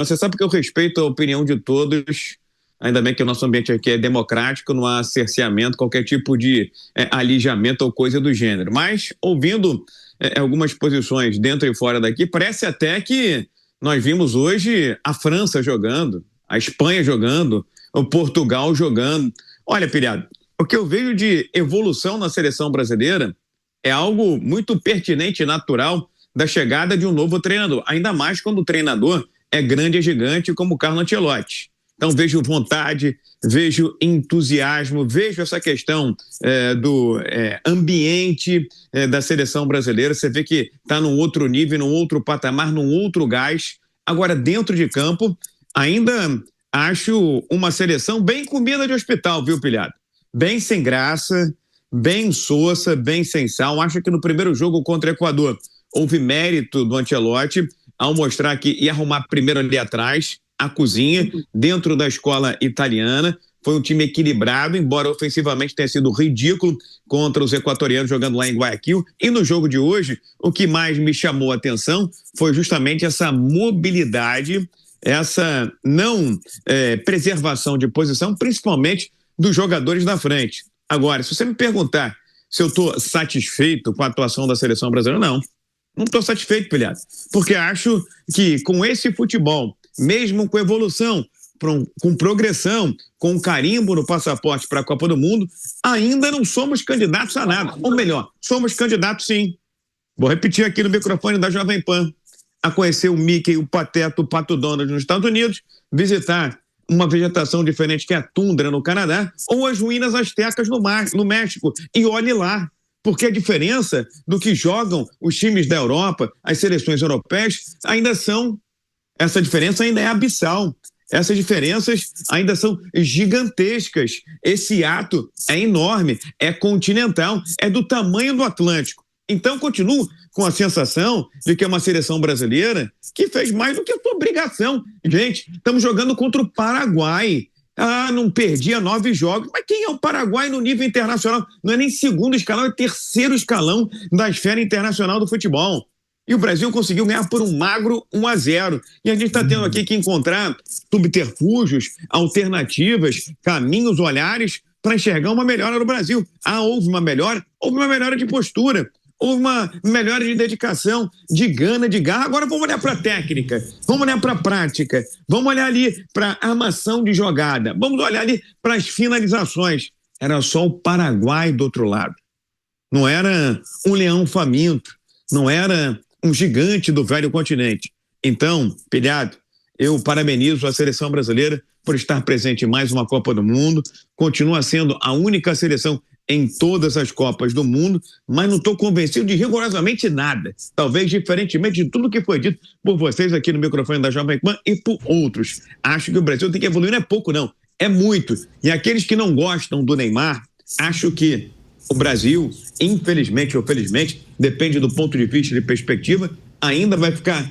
Você sabe que eu respeito a opinião de todos, ainda bem que o nosso ambiente aqui é democrático, não há cerceamento, qualquer tipo de alijamento ou coisa do gênero. Mas, ouvindo algumas posições dentro e fora daqui, parece até que nós vimos hoje a França jogando, a Espanha jogando, o Portugal jogando. Olha, Piriado, o que eu vejo de evolução na seleção brasileira é algo muito pertinente e natural da chegada de um novo treinador, ainda mais quando o treinador é grande e gigante como o Carlo Ancelotti. Então vejo vontade, vejo entusiasmo, vejo essa questão do ambiente da seleção brasileira. Você vê que está num outro nível, num outro patamar, num outro gás. Agora, dentro de campo, ainda acho uma seleção bem comida de hospital, viu, Pilhado? Bem sem graça, bem sossa, bem sem sal. Acho que no primeiro jogo contra o Equador houve mérito do Ancelotti ao mostrar que ia arrumar primeiro ali atrás a cozinha, dentro da escola italiana. Foi um time equilibrado, embora ofensivamente tenha sido ridículo contra os equatorianos jogando lá em Guayaquil. E no jogo de hoje, o que mais me chamou a atenção foi justamente essa mobilidade, essa não preservação de posição, principalmente dos jogadores da frente. Agora, se você me perguntar se eu estou satisfeito com a atuação da seleção brasileira, não estou satisfeito, Pilhado, porque acho que com esse futebol, mesmo com evolução, com progressão, com carimbo no passaporte para a Copa do Mundo, ainda não somos candidatos a nada. Ou melhor, somos candidatos sim. Vou repetir aqui no microfone da Jovem Pan: a conhecer o Mickey, o Pateta, o Pato Donald nos Estados Unidos, visitar uma vegetação diferente que é a tundra no Canadá, ou as ruínas astecas no México. E olhe lá, porque a diferença do que jogam os times da Europa, as seleções europeias, essa diferença ainda é abissal. Essas diferenças ainda são gigantescas. Esse ato é enorme, é continental, é do tamanho do Atlântico. Então, continuo com a sensação de que é uma seleção brasileira que fez mais do que a sua obrigação. Gente, estamos jogando contra o Paraguai. Não perdia 9 jogos. Mas quem é o Paraguai no nível internacional? Não é nem segundo escalão, é terceiro escalão da esfera internacional do futebol. E o Brasil conseguiu ganhar por um magro 1-0. E a gente está tendo aqui que encontrar subterfúgios, alternativas, caminhos, olhares para enxergar uma melhora no Brasil. Houve uma melhora de postura. Houve uma melhora de dedicação, de gana, de garra. Agora vamos olhar para a técnica, vamos olhar para a prática, vamos olhar ali para a armação de jogada, vamos olhar ali para as finalizações. Era só o Paraguai do outro lado. Não era um leão faminto, não era um gigante do velho continente. Então, Pilhado, eu parabenizo a seleção brasileira por estar presente em mais uma Copa do Mundo. Continua sendo a única seleção em todas as Copas do Mundo, mas não estou convencido de rigorosamente nada. Talvez diferentemente de tudo que foi dito por vocês aqui no microfone da Jovem Pan e por outros. Acho que o Brasil tem que evoluir, não é pouco não, é muito. E aqueles que não gostam do Neymar, acho que o Brasil, infelizmente ou felizmente, depende do ponto de vista e de perspectiva, ainda vai ficar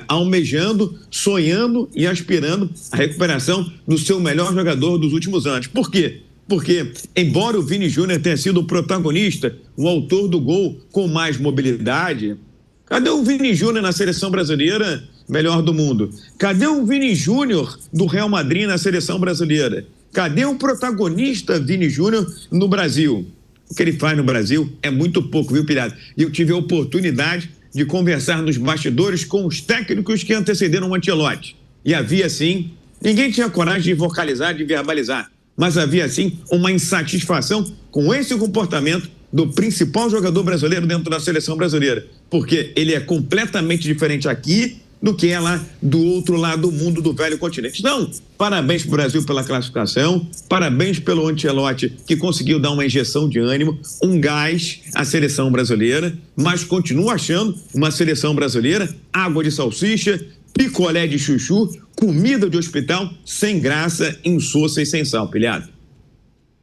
almejando, sonhando e aspirando a recuperação do seu melhor jogador dos últimos anos. Por quê? Porque, embora o Vini Júnior tenha sido o protagonista, o autor do gol com mais mobilidade, cadê o Vini Júnior na seleção brasileira melhor do mundo? Cadê o Vini Júnior do Real Madrid na seleção brasileira? Cadê o protagonista Vini Júnior no Brasil? O que ele faz no Brasil é muito pouco, viu, Pilhado? E eu tive a oportunidade de conversar nos bastidores com os técnicos que antecederam o Ancelotti. E havia, sim, ninguém tinha coragem de vocalizar, de verbalizar, mas havia, sim, uma insatisfação com esse comportamento do principal jogador brasileiro dentro da seleção brasileira, porque ele é completamente diferente aqui do que é lá do outro lado do mundo, do velho continente. Então, parabéns para o Brasil pela classificação, parabéns pelo Ancelotti, que conseguiu dar uma injeção de ânimo, um gás à seleção brasileira, mas continuo achando uma seleção brasileira água de salsicha, picolé de chuchu, comida de hospital, sem graça, insossa e sem sal, Pilhado.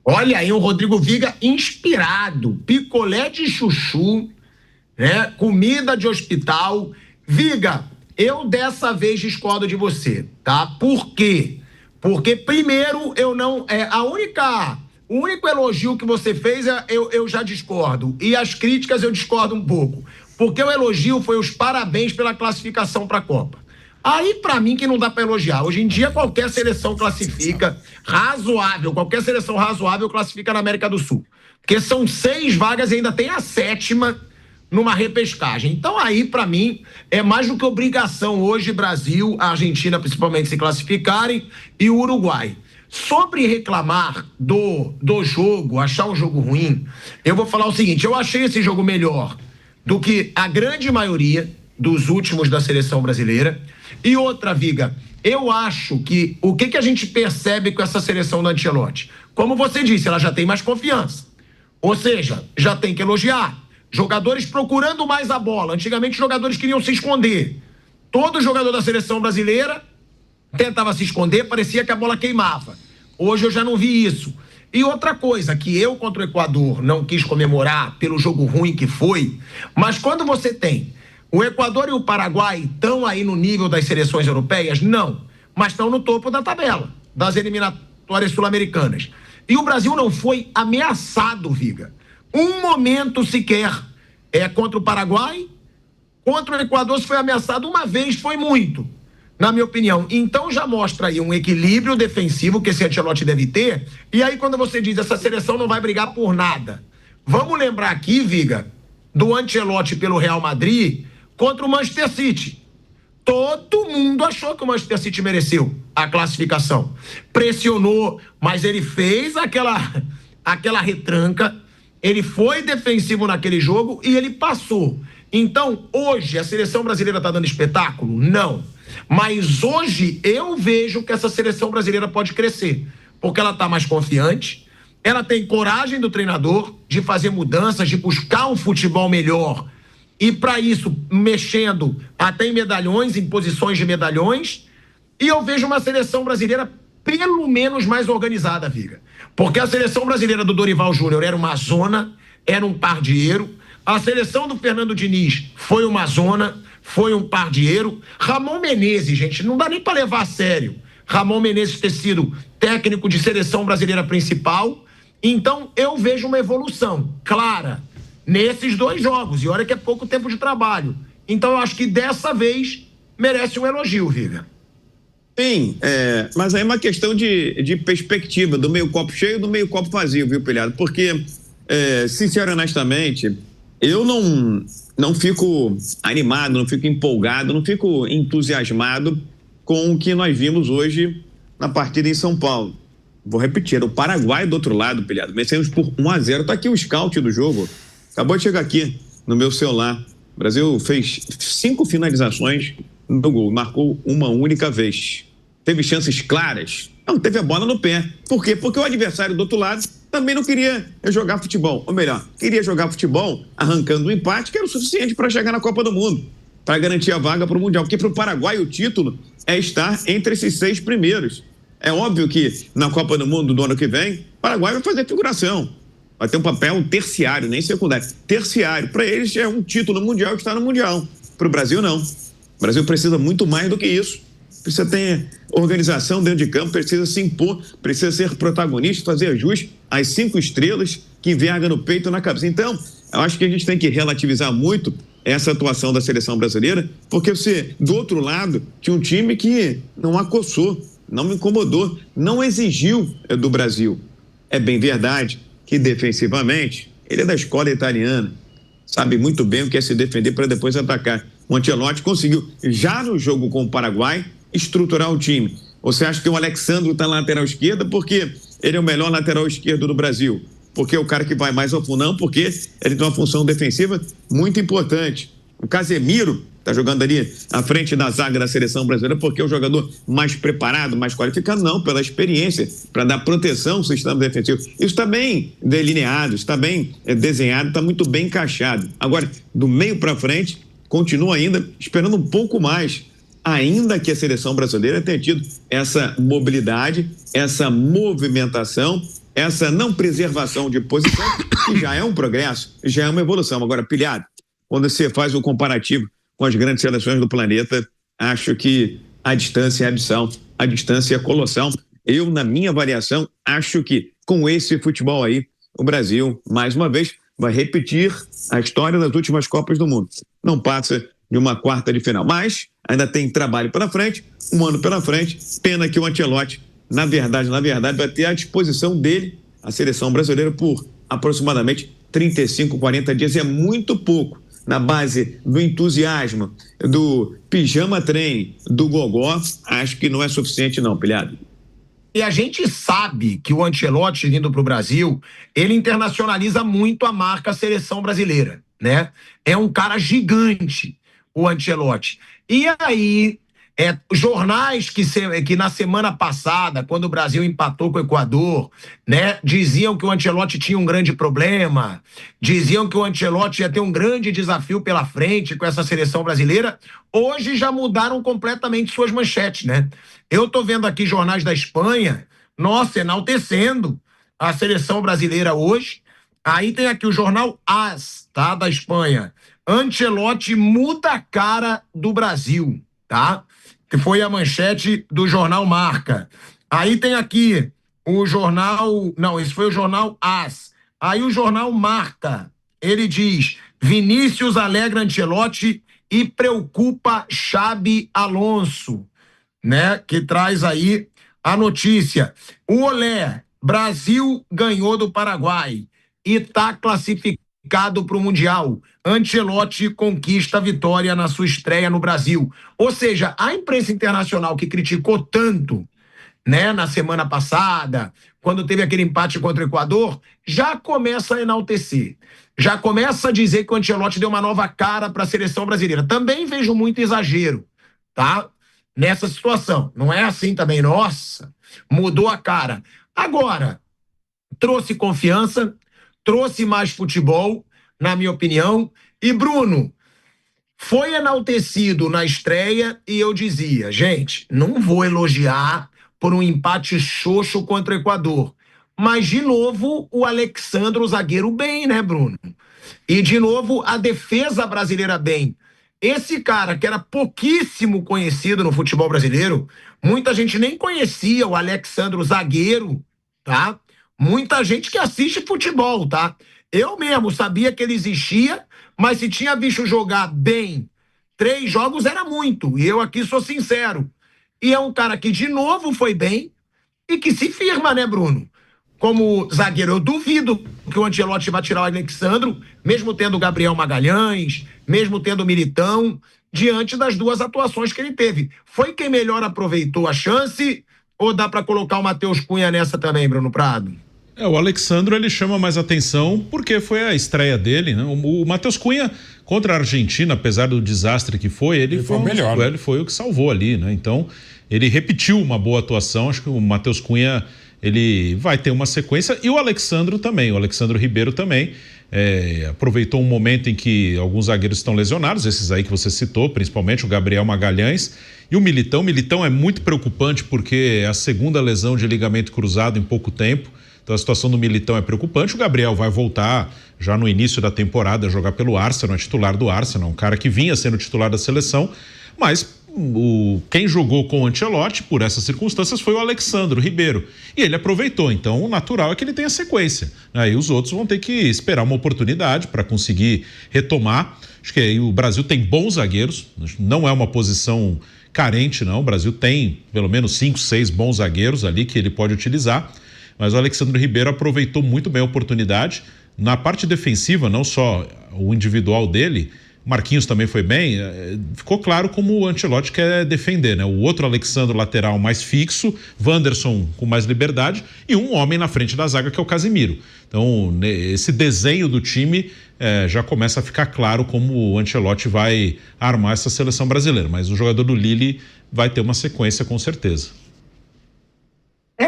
Olha aí o Rodrigo Viga inspirado, picolé de chuchu, né? Comida de hospital. Viga, eu dessa vez discordo de você, tá? Por quê? Porque primeiro o único elogio que você fez eu já discordo, e as críticas eu discordo um pouco, porque o elogio foi os parabéns pela classificação para a Copa. Aí, pra mim, que não dá pra elogiar. Hoje em dia, qualquer seleção classifica razoável, qualquer seleção razoável classifica na América do Sul. Porque são 6 vagas e ainda tem a 7ª numa repescagem. Então, aí, pra mim, é mais do que obrigação hoje Brasil, a Argentina principalmente se classificarem e o Uruguai. Sobre reclamar do jogo, achar um jogo ruim, eu vou falar o seguinte: eu achei esse jogo melhor do que a grande maioria dos últimos da seleção brasileira. E outra, Viga, eu acho que o que a gente percebe com essa seleção do Ancelotti? Como você disse, ela já tem mais confiança. Ou seja, já tem que elogiar. Jogadores procurando mais a bola. Antigamente, jogadores queriam se esconder. Todo jogador da seleção brasileira tentava se esconder, parecia que a bola queimava. Hoje eu já não vi isso. E outra coisa, que eu contra o Equador não quis comemorar pelo jogo ruim que foi, mas quando você tem o Equador e o Paraguai estão aí no nível das seleções europeias? Não, mas estão no topo da tabela, das eliminatórias sul-americanas. E o Brasil não foi ameaçado, Viga. Um momento sequer contra o Paraguai, contra o Equador se foi ameaçado uma vez, foi muito, na minha opinião. Então já mostra aí um equilíbrio defensivo que esse Ancelotti deve ter. E aí quando você diz essa seleção não vai brigar por nada, vamos lembrar aqui, Viga, do Ancelotti pelo Real Madrid contra o Manchester City. Todo mundo achou que o Manchester City mereceu a classificação. Pressionou, mas ele fez aquela retranca, ele foi defensivo naquele jogo e ele passou. Então, hoje, a seleção brasileira está dando espetáculo? Não. Mas hoje eu vejo que essa seleção brasileira pode crescer, porque ela está mais confiante, ela tem coragem do treinador de fazer mudanças, de buscar um futebol melhor. E para isso, mexendo até em medalhões, em posições de medalhões. E eu vejo uma seleção brasileira pelo menos mais organizada, Viga. Porque a seleção brasileira do Dorival Júnior era uma zona, era um pardieiro. A seleção do Fernando Diniz foi uma zona, foi um pardieiro. Ramon Menezes, gente, não dá nem para levar a sério. Ramon Menezes ter sido técnico de seleção brasileira principal. Então, eu vejo uma evolução clara nesses 2 jogos, e olha que é pouco tempo de trabalho. Então eu acho que dessa vez merece um elogio, Viga. Sim, mas aí é uma questão de perspectiva, do meio copo cheio e do meio copo vazio, viu, Pilhado? Porque, sincero e honestamente, eu não fico animado, não fico empolgado, não fico entusiasmado com o que nós vimos hoje na partida em São Paulo. Vou repetir, o Paraguai do outro lado, Pilhado, vencemos por 1-0, tá aqui o scout do jogo. Acabou de chegar aqui no meu celular. O Brasil fez 5 finalizações no gol, marcou uma única vez. Teve chances claras? Não, teve a bola no pé. Por quê? Porque o adversário do outro lado também não queria jogar futebol. Ou melhor, queria jogar futebol arrancando um empate que era o suficiente para chegar na Copa do Mundo, para garantir a vaga para o Mundial. Porque para o Paraguai o título é estar entre esses 6 primeiros. É óbvio que na Copa do Mundo do ano que vem, o Paraguai vai fazer figuração. Vai ter um papel terciário, nem secundário. Terciário. Para eles é um título mundial que está no Mundial. Para o Brasil, não. O Brasil precisa muito mais do que isso. Precisa ter organização dentro de campo, precisa se impor, precisa ser protagonista, fazer ajustes às 5 estrelas que enverga no peito e na cabeça. Então, eu acho que a gente tem que relativizar muito essa atuação da seleção brasileira, porque você, do outro lado, tinha um time que não acossou, não me incomodou, não exigiu do Brasil. É bem verdade que defensivamente ele é da escola italiana, sabe muito bem o que é se defender para depois atacar. O Ancelotti conseguiu, já no jogo com o Paraguai, estruturar o time. Você acha que o Alexandro está na lateral esquerda porque ele é o melhor lateral esquerdo do Brasil? Porque é o cara que vai mais ao fundo? Não, porque ele tem uma função defensiva muito importante. O Casemiro está jogando ali à frente da zaga da seleção brasileira porque é o jogador mais preparado, mais qualificado? Não, pela experiência, para dar proteção ao sistema defensivo. Isso está bem delineado, está bem desenhado, está muito bem encaixado. Agora, do meio para frente, continua ainda esperando um pouco mais, ainda que a seleção brasileira tenha tido essa mobilidade, essa movimentação, essa não preservação de posição, que já é um progresso, já é uma evolução. Agora, Pilhado, quando você faz o comparativo com as grandes seleções do planeta, acho que a distância é abissal, a distância é colossal. Eu, na minha avaliação, acho que com esse futebol aí, o Brasil, mais uma vez, vai repetir a história das últimas Copas do Mundo. Não passa de uma quarta de final. Mas ainda tem trabalho pela frente, um ano pela frente. Pena que o Ancelotti, na verdade, vai ter à disposição dele a seleção brasileira por aproximadamente 35, 40 dias. É muito pouco. Na base do entusiasmo, do pijama treino, do gogó, acho que não é suficiente não, Pilhado. E a gente sabe que o Ancelotti, vindo para o Brasil, ele internacionaliza muito a marca seleção brasileira, né? É um cara gigante, o Ancelotti. E aí, jornais que na semana passada, quando o Brasil empatou com o Equador, né, diziam que o Ancelotti tinha um grande problema, diziam que o Ancelotti ia ter um grande desafio pela frente com essa seleção brasileira. Hoje já mudaram completamente suas manchetes, né? Eu tô vendo aqui jornais da Espanha, nossa, enaltecendo a seleção brasileira hoje. Aí tem aqui o jornal AS, tá, da Espanha. Ancelotti muda a cara do Brasil, tá? Que foi a manchete do jornal Marca. Aí tem aqui o jornal... Não, esse foi o jornal AS. Aí o jornal Marca, ele diz: Vinícius alegra Ancelotti e preocupa Xabi Alonso, né? Que traz aí a notícia. O Olé, Brasil ganhou do Paraguai e está classificado para o Mundial. Ancelotti conquista a vitória na sua estreia no Brasil. Ou seja, a imprensa internacional que criticou tanto, né, na semana passada, quando teve aquele empate contra o Equador, já começa a enaltecer. Já começa a dizer que o Ancelotti deu uma nova cara para a seleção brasileira. Também vejo muito exagero, tá? Nessa situação. Não é assim também, nossa, mudou a cara. Agora, trouxe confiança, trouxe mais futebol, na minha opinião. E Bruno, foi enaltecido na estreia e eu dizia, gente, não vou elogiar por um empate xoxo contra o Equador. Mas, de novo, o Alexandre, o zagueiro, bem, né, Bruno? E, de novo, a defesa brasileira bem. Esse cara, que era pouquíssimo conhecido no futebol brasileiro, muita gente nem conhecia o Alexandre, o zagueiro, tá? Muita gente que assiste futebol, tá? Eu mesmo sabia que ele existia, mas se tinha visto jogar bem 3 jogos era muito. E eu aqui sou sincero. E é um cara que, de novo, foi bem e que se firma, né, Bruno? Como zagueiro, eu duvido que o Ancelotti vai tirar o Alexandre, mesmo tendo o Gabriel Magalhães, mesmo tendo o Militão, diante das duas atuações que ele teve. Foi quem melhor aproveitou a chance ou dá para colocar o Matheus Cunha nessa também, Bruno Prado? O Alexandre, ele chama mais atenção porque foi a estreia dele, né? O Matheus Cunha contra a Argentina, apesar do desastre que foi, ele foi o melhor. Ele foi o que salvou ali, né? Então, ele repetiu uma boa atuação. Acho que o Matheus Cunha, ele vai ter uma sequência, e o Alexandre também, o Alexandre Ribeiro também aproveitou um momento em que alguns zagueiros estão lesionados, esses aí que você citou, principalmente o Gabriel Magalhães e o Militão. O Militão é muito preocupante porque é a segunda lesão de ligamento cruzado em pouco tempo. Então a situação do Militão é preocupante. O Gabriel vai voltar já no início da temporada a jogar pelo Arsenal, é titular do Arsenal, um cara que vinha sendo titular da seleção, mas quem jogou com o Ancelotti por essas circunstâncias foi o Alexandre Ribeiro, e ele aproveitou. Então o natural é que ele tenha sequência, né? E os outros vão ter que esperar uma oportunidade para conseguir retomar. Acho que aí o Brasil tem bons zagueiros, não é uma posição carente, não. O Brasil tem pelo menos 5, 6 bons zagueiros ali que ele pode utilizar. Mas o Alexandre Ribeiro aproveitou muito bem a oportunidade. Na parte defensiva, não só o individual dele, Marquinhos também foi bem. Ficou claro como o Ancelotti quer defender, né? O outro Alexandre lateral mais fixo, Wanderson com mais liberdade e um homem na frente da zaga que é o Casimiro. Então, esse desenho do time já começa a ficar claro como o Ancelotti vai armar essa seleção brasileira. Mas o jogador do Lille vai ter uma sequência com certeza.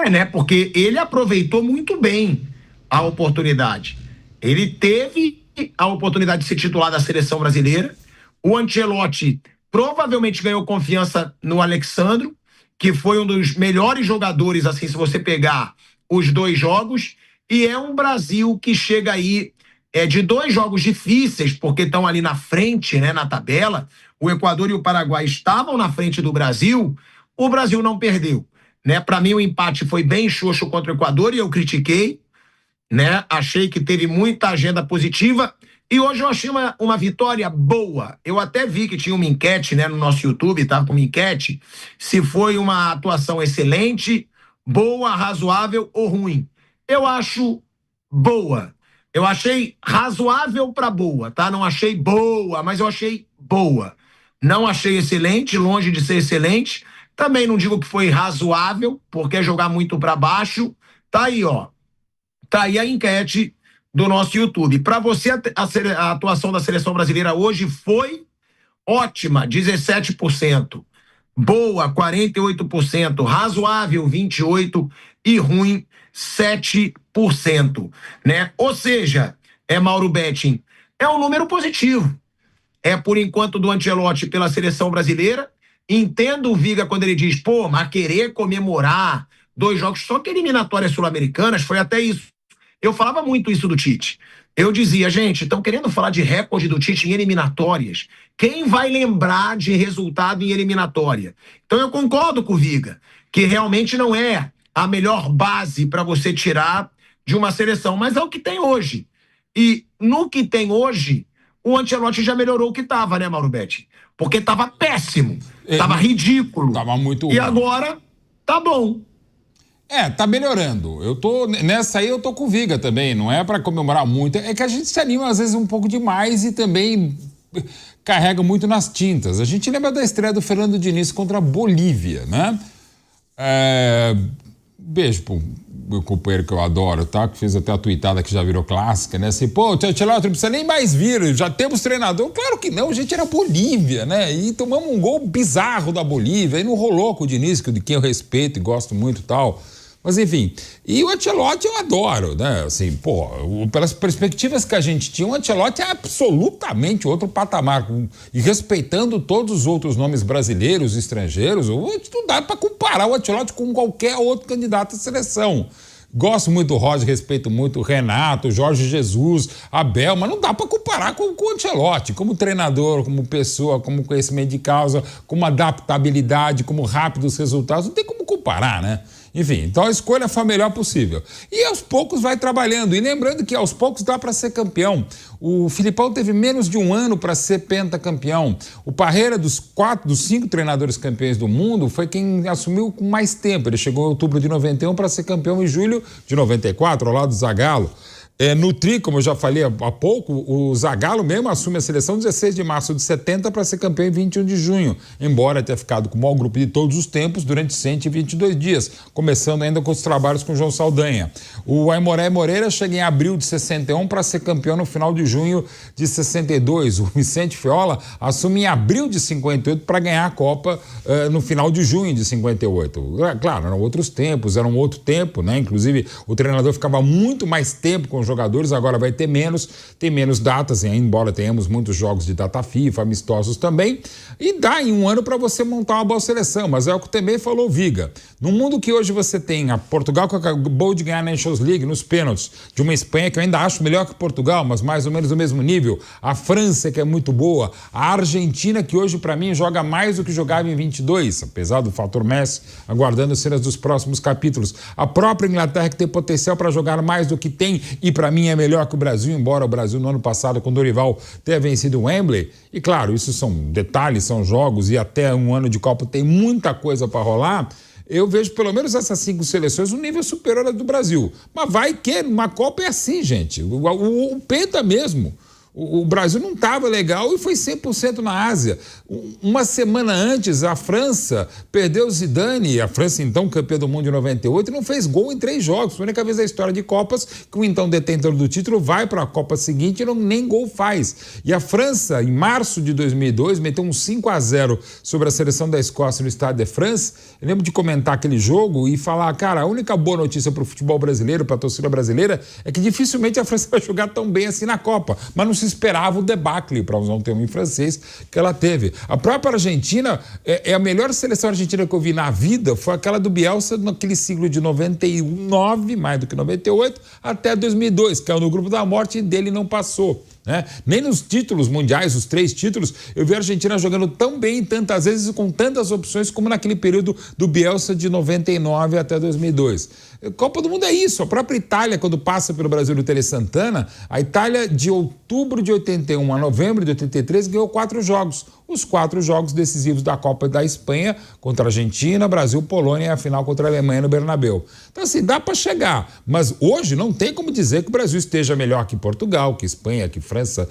Né? Porque ele aproveitou muito bem a oportunidade. Ele teve a oportunidade de ser titular da seleção brasileira. O Ancelotti provavelmente ganhou confiança no Alexandre, que foi um dos melhores jogadores, assim, se você pegar os 2 jogos. E é um Brasil que chega aí de 2 jogos difíceis, porque estão ali na frente, né, na tabela. O Equador e o Paraguai estavam na frente do Brasil. O Brasil não perdeu. Né? Para mim o empate foi bem xoxo contra o Equador e eu critiquei, né? Achei que teve muita agenda positiva E hoje eu achei uma vitória boa. Eu até vi que tinha uma enquete, né, no nosso YouTube, estava com uma enquete, se foi uma atuação excelente, boa, razoável ou ruim. Eu acho boa. Eu achei razoável para boa, tá? Não achei boa, mas eu achei boa. Não achei excelente, longe de ser excelente. Também não digo que foi razoável, porque é jogar muito para baixo. Tá aí, ó. Tá aí a enquete do nosso YouTube. Para você, a atuação da seleção brasileira hoje foi ótima, 17%. Boa, 48%. Razoável, 28%. E ruim, 7%. Né? Ou seja, Mauro Betting, é um número positivo. É, por enquanto, do Ancelotti pela seleção brasileira. Entendo o Viga quando ele diz, pô, mas querer comemorar 2 jogos, só que eliminatórias sul-americanas, foi até isso. Eu falava muito isso do Tite. Eu dizia, gente, estão querendo falar de recorde do Tite em eliminatórias. Quem vai lembrar de resultado em eliminatória? Então eu concordo com o Viga, que realmente não é a melhor base para você tirar de uma seleção, mas é o que tem hoje. E no que tem hoje, o Ancelotti já melhorou o que estava, né, Mauro Betti? Porque estava péssimo, estava ridículo. Estava muito ruim. E agora tá bom. Tá melhorando. Nessa aí eu tô com o Viga também, não é para comemorar muito, é que a gente se anima às vezes um pouco demais e também carrega muito nas tintas. A gente lembra da estreia do Fernando Diniz contra a Bolívia, né? Beijo pro meu companheiro que eu adoro, tá? Que fez até a tuitada que já virou clássica, né? Assim, pô, Tchelote, não precisa nem mais vir, já temos treinador. Claro que não, a gente era Bolívia, né? E tomamos um gol bizarro da Bolívia, e não rolou com o Diniz, de quem eu respeito e gosto muito e tal. Mas, enfim, e o Ancelotti eu adoro, né? Assim, pô, pelas perspectivas que a gente tinha, o Ancelotti é absolutamente outro patamar. E respeitando todos os outros nomes brasileiros e estrangeiros, não dá para comparar o Ancelotti com qualquer outro candidato à seleção. Gosto muito do Roger, respeito muito o Renato, o Jorge Jesus, Abel, mas não dá para comparar com o Ancelotti, como treinador, como pessoa, como conhecimento de causa, como adaptabilidade, como rápidos resultados, não tem como comparar, né? Enfim, então a escolha foi a melhor possível. E aos poucos vai trabalhando. E lembrando que aos poucos dá para ser campeão. O Filipão teve menos de 1 ano para ser pentacampeão. O Parreira, dos 5 treinadores campeões do mundo, foi quem assumiu com mais tempo. Ele chegou em outubro de 91 para ser campeão em julho de 94, ao lado do Zagallo. No Tri, como eu já falei há pouco, o Zagallo mesmo assume a seleção 16 de março de 70 para ser campeão em 21 de junho, embora tenha ficado com o maior grupo de todos os tempos durante 122 dias, começando ainda com os trabalhos com o João Saldanha. O Aimoré Moreira chega em abril de 61 para ser campeão no final de junho de 62. O Vicente Feola assume em abril de 58 para ganhar a Copa no final de junho de 58. Claro, eram outros tempos, era um outro tempo, né? Inclusive, o treinador ficava muito mais tempo com os jogadores, agora vai ter menos, tem menos datas, embora tenhamos muitos jogos de data FIFA, amistosos também, e dá em 1 ano para você montar uma boa seleção, mas é o que também falou Viga. No mundo que hoje você tem a Portugal, que acabou de ganhar a Nations League nos pênaltis, de uma Espanha que eu ainda acho melhor que Portugal, mas mais ou menos do mesmo nível, a França, que é muito boa, a Argentina, que hoje para mim joga mais do que jogava em 22, apesar do fator Messi, aguardando cenas dos próximos capítulos, a própria Inglaterra, que tem potencial para jogar mais do que tem, e para mim é melhor que o Brasil, embora o Brasil no ano passado com Dorival tenha vencido o Wembley. E claro, isso são detalhes, são jogos, e até 1 ano de Copa tem muita coisa para rolar. Eu vejo pelo menos essas 5 seleções um nível superior ao do Brasil. Mas vai que uma Copa é assim, gente. O Penta mesmo. O Brasil não estava legal e foi 100% na Ásia. Uma semana antes, a França perdeu o Zidane, a França então campeã do mundo em 98, e não fez gol em 3 jogos. Foi a única vez na história de Copas que o então detentor do título vai para a Copa seguinte e nem gol faz. E a França, em março de 2002, meteu um 5-0 sobre a seleção da Escócia no Stade de France. Eu lembro de comentar aquele jogo e falar, cara, a única boa notícia para o futebol brasileiro, para a torcida brasileira, é que dificilmente a França vai jogar tão bem assim na Copa. Mas não se esperava o debacle, para usar um termo em francês, que ela teve. A própria Argentina, a melhor seleção argentina que eu vi na vida foi aquela do Bielsa naquele ciclo de 99, mais do que 98, até 2002, que é no grupo da morte, e dele não passou. né? Nem nos títulos mundiais, os 3 títulos, eu vi a Argentina jogando tão bem, tantas vezes e com tantas opções como naquele período do Bielsa de 99 até 2002. Copa do Mundo é isso. A própria Itália, quando passa pelo Brasil do Tele Santana, a Itália de outubro de 81 a novembro de 83 ganhou 4 jogos. Os 4 jogos decisivos da Copa da Espanha contra a Argentina, Brasil, Polônia e a final contra a Alemanha no Bernabéu. Então assim, dá para chegar. Mas hoje não tem como dizer que o Brasil esteja melhor que Portugal, que Espanha, que França,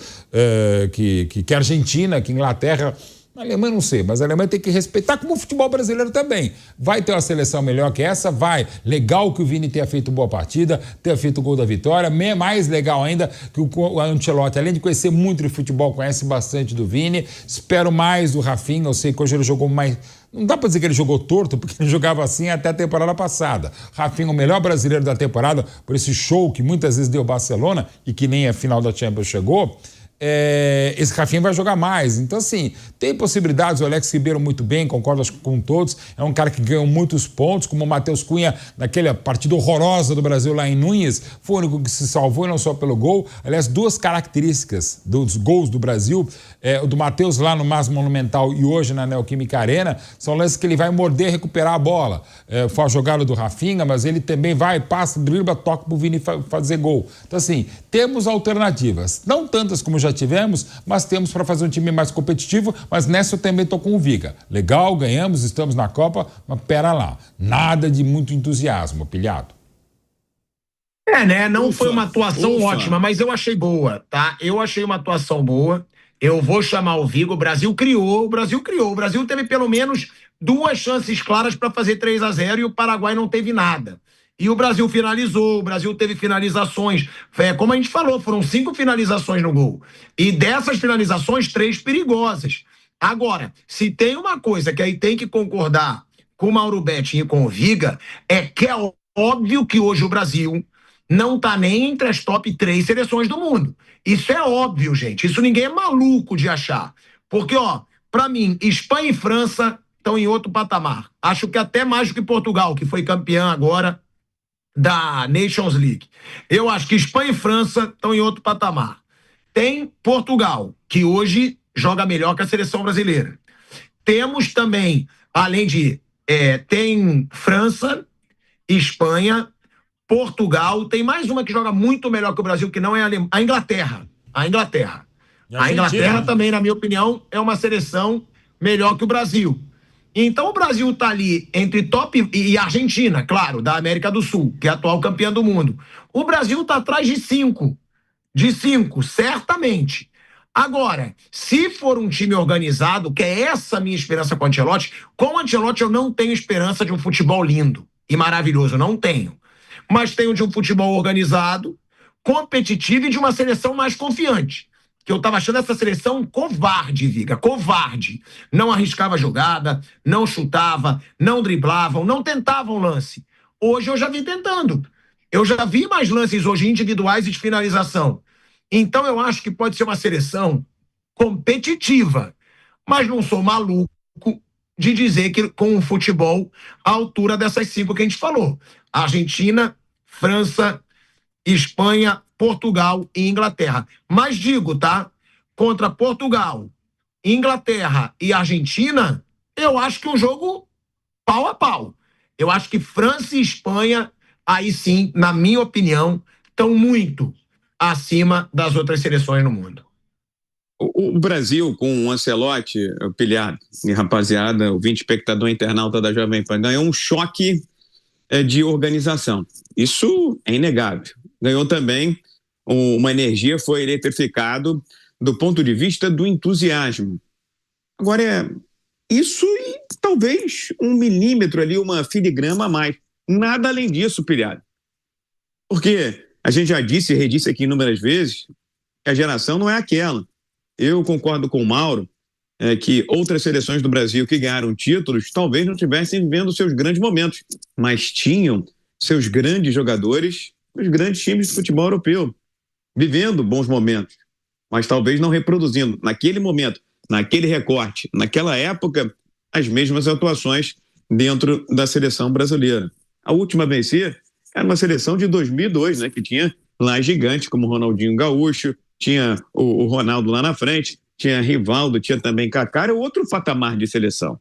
que Argentina, que Inglaterra. A Alemanha não sei, mas a Alemanha tem que respeitar, como o futebol brasileiro também. Vai ter uma seleção melhor que essa? Vai. Legal que o Vini tenha feito boa partida, tenha feito o gol da vitória. Mais legal ainda que o Ancelotti, além de conhecer muito de futebol, conhece bastante do Vini. Espero mais do Rafinha. Eu sei que hoje ele jogou mais... Não dá pra dizer que ele jogou torto, porque ele jogava assim até a temporada passada. Rafinha, o melhor brasileiro da temporada, por esse show que muitas vezes deu Barcelona e que nem a final da Champions chegou. Esse Rafinha vai jogar mais. Então, assim, tem possibilidades. O Alex Ribeiro muito bem, concordo com todos. É um cara que ganhou muitos pontos, como o Matheus Cunha, naquela partida horrorosa do Brasil lá em Núñez, foi o único que se salvou, e não só pelo gol. Aliás, 2 características dos gols do Brasil, o do Matheus lá no Mas Monumental e hoje na Neoquímica Arena, são lances que ele vai morder e recuperar a bola. Foi a jogada do Rafinha, mas ele também vai, passa, dribla, toca pro Vini fazer gol. Então, assim, temos alternativas. Não tantas como já tivemos, mas temos para fazer um time mais competitivo, mas nessa eu também estou com o Viga. Legal, ganhamos, estamos na Copa, mas pera lá, nada de muito entusiasmo, pilhado. Né? Não foi uma atuação ótima, mas eu achei boa, tá? Eu achei uma atuação boa. Eu vou chamar o Viga. O Brasil criou. O Brasil teve pelo menos 2 chances claras para fazer 3-0 e o Paraguai não teve nada. E o Brasil finalizou, o Brasil teve finalizações. Como a gente falou, foram 5 finalizações no gol. E dessas finalizações, 3 perigosas. Agora, se tem uma coisa que aí tem que concordar com o Mauro Betting e com o Viga, é que é óbvio que hoje o Brasil não tá nem entre as top 3 seleções do mundo. Isso é óbvio, gente. Isso ninguém é maluco de achar. Porque, pra mim, Espanha e França estão em outro patamar. Acho que até mais do que Portugal, que foi campeã agora da Nations League. Eu acho que Espanha e França estão em outro patamar. Tem Portugal, que hoje joga melhor que a seleção brasileira. Temos também, além de... tem França, Espanha, Portugal, tem mais uma que joga muito melhor que o Brasil, que não é a Inglaterra. A Inglaterra também, na minha opinião, é uma seleção melhor que o Brasil. Então o Brasil tá ali entre top e Argentina, claro, da América do Sul, que é a atual campeã do mundo. O Brasil tá atrás de 5. De 5, certamente. Agora, se for um time organizado, que é essa a minha esperança com o Ancelotti eu não tenho esperança de um futebol lindo e maravilhoso, não tenho. Mas tenho de um futebol organizado, competitivo e de uma seleção mais confiante. Que eu estava achando essa seleção covarde, Viga, covarde. Não arriscava jogada, não chutava, não driblavam, não tentavam lance. Hoje eu já vi tentando. Eu já vi mais lances hoje individuais e de finalização. Então eu acho que pode ser uma seleção competitiva, mas não sou maluco de dizer que com o futebol à altura dessas 5 que a gente falou. Argentina, França, Espanha, Portugal e Inglaterra. Mas digo, tá? Contra Portugal, Inglaterra e Argentina, eu acho que um jogo pau a pau. Eu acho que França e Espanha, aí sim, na minha opinião, estão muito acima das outras seleções no mundo. O Brasil, com o Ancelotti, pilhado, e rapaziada, ouvinte, espectador, internauta da Jovem Pan, ganhou um choque de organização. Isso é inegável. Ganhou também uma energia, foi eletrificado do ponto de vista do entusiasmo. Agora, isso e talvez 1 milímetro ali, uma filigrama a mais. Nada além disso, pilhado. Porque a gente já disse e redisse aqui inúmeras vezes que a geração não é aquela. Eu concordo com o Mauro que outras seleções do Brasil que ganharam títulos talvez não estivessem vivendo seus grandes momentos, mas tinham seus grandes jogadores, os grandes times de futebol europeu, vivendo bons momentos, mas talvez não reproduzindo naquele momento, naquele recorte, naquela época, as mesmas atuações dentro da seleção brasileira. A última a vencer era uma seleção de 2002, né, que tinha lá gigantes como Ronaldinho Gaúcho, tinha o Ronaldo lá na frente, tinha Rivaldo, tinha também Kaká, era outro patamar de seleção.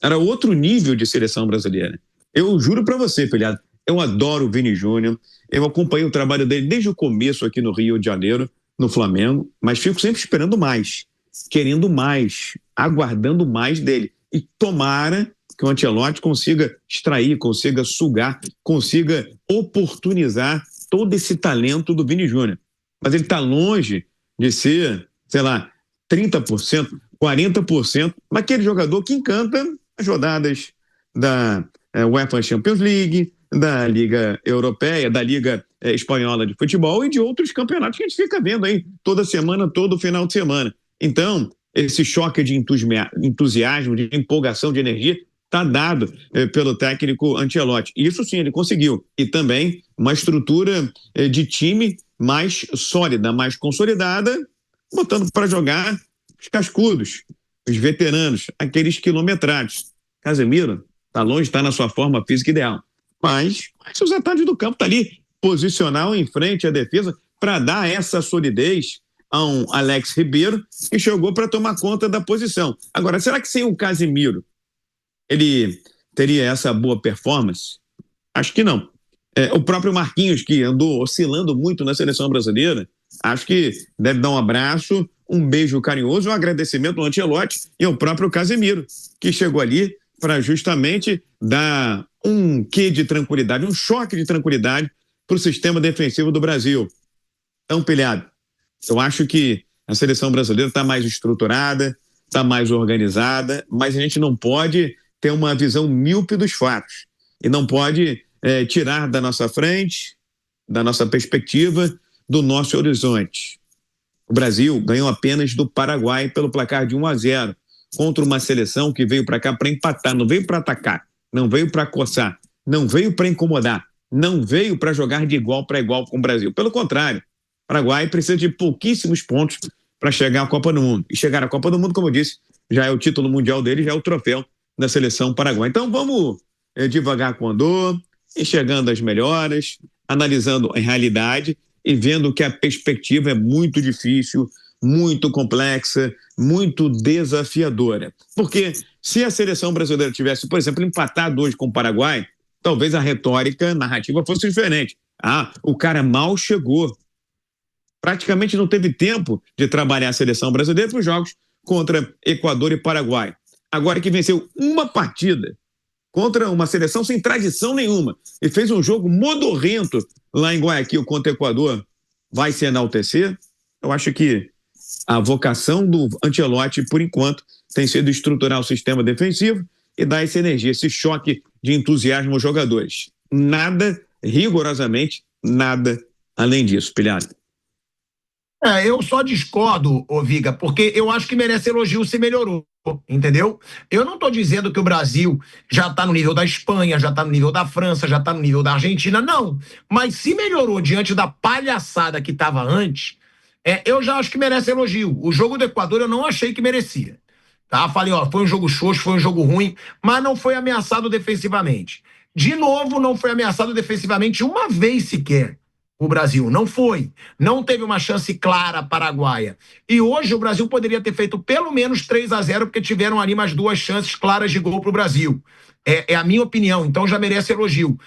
Era outro nível de seleção brasileira. Eu juro para você, filhado, eu adoro o Vini Júnior, eu acompanhei o trabalho dele desde o começo aqui no Rio de Janeiro, no Flamengo, mas fico sempre esperando mais, querendo mais, aguardando mais dele. E tomara que o Ancelotti consiga extrair, consiga sugar, consiga oportunizar todo esse talento do Vini Júnior. Mas ele está longe de ser, sei lá, 30%, 40%, daquele jogador que encanta as rodadas da UEFA Champions League, da Liga Europeia, da Liga Espanhola de Futebol e de outros campeonatos que a gente fica vendo aí toda semana, todo final de semana. Então, esse choque de entusiasmo, de empolgação, de energia, está dado pelo técnico Ancelotti. Isso sim, ele conseguiu. E também uma estrutura de time mais sólida, mais consolidada, botando para jogar os cascudos, os veteranos, aqueles quilometrados. Casemiro está longe, está na sua forma física ideal. Mas os atalhos do campo está ali, posicional em frente à defesa, para dar essa solidez a um Alex Ribeiro, que chegou para tomar conta da posição. Agora, será que sem o Casemiro ele teria essa boa performance? Acho que não. O próprio Marquinhos, que andou oscilando muito na seleção brasileira, acho que deve dar um abraço, um beijo carinhoso, um agradecimento ao Ancelotti e ao próprio Casemiro, que chegou ali para justamente dar um quê de tranquilidade, um choque de tranquilidade para o sistema defensivo do Brasil. Então, Pilhado, eu acho que a seleção brasileira está mais estruturada, está mais organizada, mas a gente não pode ter uma visão míope dos fatos e não pode tirar da nossa frente, da nossa perspectiva, do nosso horizonte. O Brasil ganhou apenas do Paraguai pelo placar de 1-0 contra uma seleção que veio para cá para empatar, não veio para atacar, não veio para coçar, não veio para incomodar, não veio para jogar de igual para igual com o Brasil. Pelo contrário, o Paraguai precisa de pouquíssimos pontos para chegar à Copa do Mundo. E chegar à Copa do Mundo, como eu disse, já é o título mundial dele, já é o troféu da seleção paraguaia. Então vamos devagar com o andor, enxergando as melhoras, analisando a realidade e vendo que a perspectiva é muito difícil, muito complexa, muito desafiadora. Porque se a seleção brasileira tivesse, por exemplo, empatado hoje com o Paraguai, talvez a retórica, a narrativa fosse diferente. O cara mal chegou. Praticamente não teve tempo de trabalhar a seleção brasileira para os jogos contra Equador e Paraguai. Agora que venceu uma partida contra uma seleção sem tradição nenhuma e fez um jogo modorrento lá em Guayaquil contra o Equador, vai se enaltecer? Eu acho que a vocação do Ancelotti, por enquanto, tem sido estruturar o sistema defensivo e dar essa energia, esse choque de entusiasmo aos jogadores. Nada, rigorosamente, nada além disso, Pilhado. Eu só discordo, Viga, porque eu acho que merece elogio se melhorou, entendeu? Eu não estou dizendo que o Brasil já está no nível da Espanha, já está no nível da França, já está no nível da Argentina, não. Mas se melhorou diante da palhaçada que estava antes, eu já acho que merece elogio. O jogo do Equador eu não achei que merecia. Tá? Falei, foi um jogo xoxo, foi um jogo ruim, mas não foi ameaçado defensivamente. De novo, não foi ameaçado defensivamente uma vez sequer. O Brasil não foi, não teve uma chance clara paraguaia. E hoje o Brasil poderia ter feito pelo menos 3-0, porque tiveram ali mais 2 chances claras de gol para o Brasil. É a minha opinião, então já merece elogio.